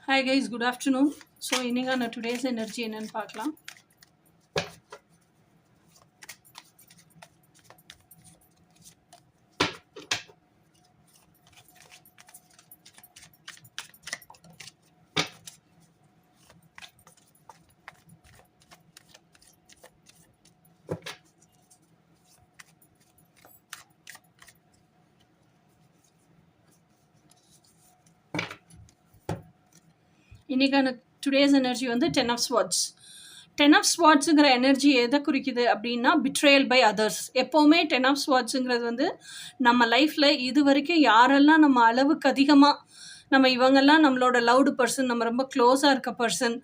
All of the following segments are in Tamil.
Hi guys, good afternoon. So இன்னைக்கான today's energy என்னன்னு பார்க்கலாம். இன்னைக்கான today's energy வந்து 10 of swords. 10 of swordsங்கிற எனர்ஜி எதை குறிக்குது அப்படின்னா betrayal by others. எப்போவுமே 10 of swordsங்கிறது வந்து நம்ம லைஃப்பில் இது வரைக்கும் யாரெல்லாம் நம்ம அளவுக்கு அதிகமாக நம்ம இவங்கெல்லாம் நம்மளோட லவ்டு பர்சன், நம்ம ரொம்ப க்ளோஸாக இருக்க பர்சன்,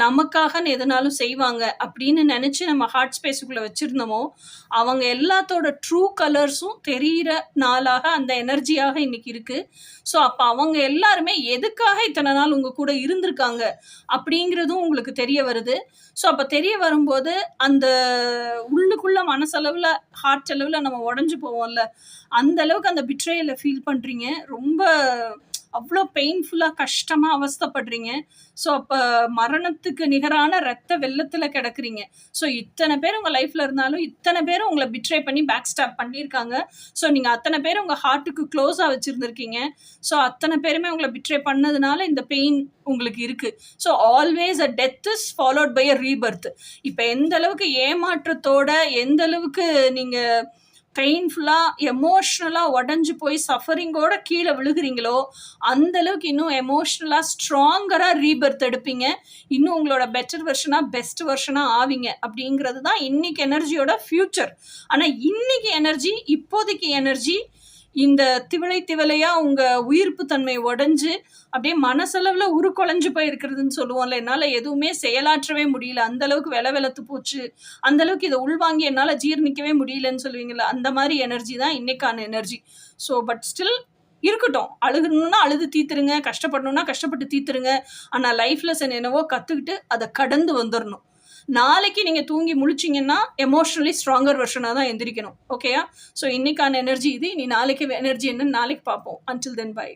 நமக்காக எதுனாலும் செய்வாங்க அப்படின்னு நினச்சி நம்ம ஹார்ட் ஸ்பேஸுக்குள்ளே வச்சுருந்தோமோ அவங்க எல்லாத்தோட ட்ரூ கலர்ஸும் தெரிகிற நாளாக அந்த எனர்ஜியாக இன்றைக்கி இருக்குது. ஸோ அப்போ அவங்க எல்லாருமே எதுக்காக இத்தனை நாள் உங்கள் கூட இருந்திருக்காங்க அப்படிங்கிறதும் உங்களுக்கு தெரிய வருது. ஸோ அப்போ தெரிய வரும்போது அந்த உள்ளுக்குள்ளே மனசளவில் ஹார்ட் அளவில் நம்ம உடஞ்சி போவோம்ல, அந்த அளவுக்கு அந்த பிட்ரேயலை ஃபீல் பண்ணுறீங்க. ரொம்ப அவ்வளோ பெயின்ஃபுல்லாக கஷ்டமாக அவஸ்தைப்படுறீங்க. ஸோ அப்போ மரணத்துக்கு நிகரான ரத்த வெள்ளத்தில் கிடக்குறீங்க. ஸோ இத்தனை பேர் உங்கள் லைஃப்பில் இருந்தாலும் இத்தனை பேரும் உங்களை பிட்ரே பண்ணி பேக் ஸ்டாப் பண்ணியிருக்காங்க. ஸோ நீங்கள் அத்தனை பேர் உங்கள் ஹார்ட்டுக்கு க்ளோஸாக வச்சுருந்துருக்கீங்க. ஸோ அத்தனை பேருமே உங்களை பிட்ரே பண்ணதுனால இந்த பெயின் உங்களுக்கு இருக்குது. So always a death is followed by a rebirth. இப்போ எந்த அளவுக்கு ஏமாற்றத்தோட எந்த அளவுக்கு நீங்கள் பெயின்ஃபுல்லாக எமோஷ்னலாக உடஞ்சி போய் சஃபரிங்கோட கீழே விழுகிறீங்களோ அந்த அளவுக்கு இன்னும் எமோஷ்னலாக ஸ்ட்ராங்கராக ரீபர்த் எடுப்பீங்க. இன்னும் உங்களோட பெட்டர் வெர்ஷனாக பெஸ்ட் வெர்ஷனாக ஆவீங்க அப்படிங்கிறது தான் இன்றைக்கி எனர்ஜியோட ஃப்யூச்சர். ஆனால் இன்றைக்கி எனர்ஜி, இப்போதைக்கு எனர்ஜி இந்த திவலையாக உங்கள் உயிர்ப்பு தன்மை உடஞ்சி அப்படியே மனசளவில் உருக்குலைஞ்சு போயிருக்கிறதுன்னு சொல்லுவோம்ல, என்னால் எதுவுமே செயலாற்றவே முடியல, அந்தளவுக்கு வெளத்து போச்சு, அந்தளவுக்கு இதை உள்வாங்கி என்னால் ஜீர்ணிக்கவே முடியலன்னு சொல்லுவீங்களா, அந்த மாதிரி எனர்ஜி தான் இன்றைக்கான எனர்ஜி. ஸோ பட் ஸ்டில் இருக்கட்டும், அழுகணுன்னா அழுது தீத்துருங்க, கஷ்டப்படணுன்னா கஷ்டப்பட்டு தீத்துருங்க. ஆனால் லைஃப் லெசன் என்னவோ கற்றுக்கிட்டு அதை கடந்து வந்துடணும். நாளைக்கு நீங்கள் தூங்கி முழிச்சிங்கன்னா எமோஷ்னலி ஸ்ட்ராங்கர் வெர்ஷனாக தான் எந்திரிக்கணும். ஓகேயா? ஸோ இன்றைக்கான எனர்ஜி இது. இனி நாளைக்கு எனர்ஜி என்னன்னு நாளைக்கு பார்ப்போம். Until then by.